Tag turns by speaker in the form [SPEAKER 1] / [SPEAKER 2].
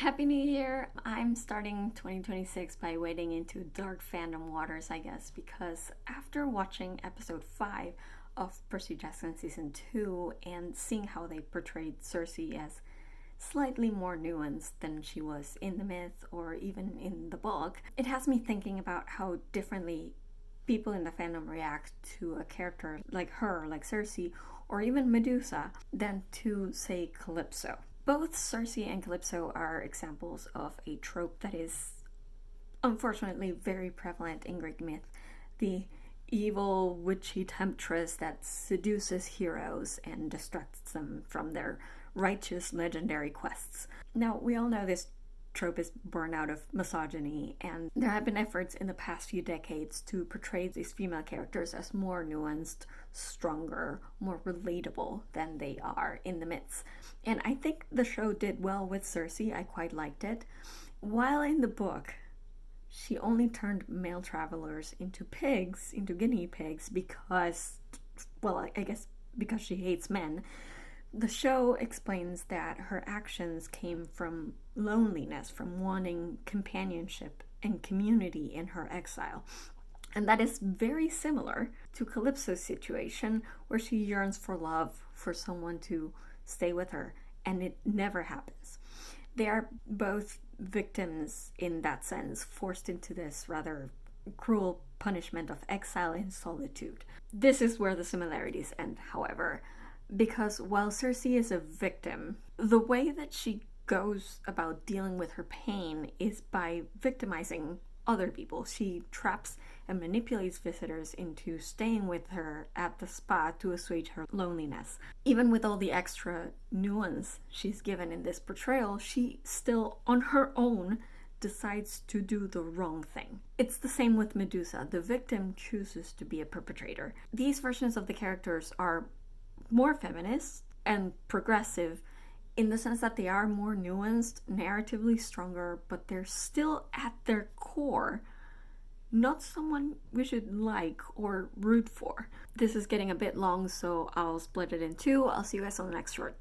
[SPEAKER 1] Happy New Year! I'm starting 2026 by wading into dark fandom waters, I guess, because after watching episode 5 of Percy Jackson season 2 and seeing how they portrayed Circe as slightly more nuanced than she was in the myth or even in the book, it has me thinking about how differently people in the fandom react to a character like her, like Circe, or even Medusa, than to, say, Calypso. Both Circe and Calypso are examples of a trope that is unfortunately very prevalent in Greek myth. The evil, witchy temptress that seduces heroes and distracts them from their righteous legendary quests. Now, we all know this trope is born out of misogyny, and there have been efforts in the past few decades to portray these female characters as more nuanced, stronger, more relatable than they are in the myths. And I think the show did well with Circe. I quite liked it. While in the book, she only turned male travelers into pigs, into guinea pigs, because, well, I guess because she hates men. The show explains that her actions came from loneliness, from wanting companionship and community in her exile. And that is very similar to Calypso's situation, where she yearns for love, for someone to stay with her, and it never happens. They are both victims in that sense, forced into this rather cruel punishment of exile and solitude. This is where the similarities end, however, because while Circe is a victim, the way that she goes about dealing with her pain is by victimizing other people. She traps and manipulates visitors into staying with her at the spa to assuage her loneliness. Even with all the extra nuance she's given in this portrayal, she still, on her own, decides to do the wrong thing. It's the same with Medusa. The victim chooses to be a perpetrator. These versions of the characters are more feminist and progressive in the sense that they are more nuanced, narratively stronger, but they're still at their core not someone we should like or root for. This is getting a bit long, so I'll split it in two. I'll see you guys on the next short.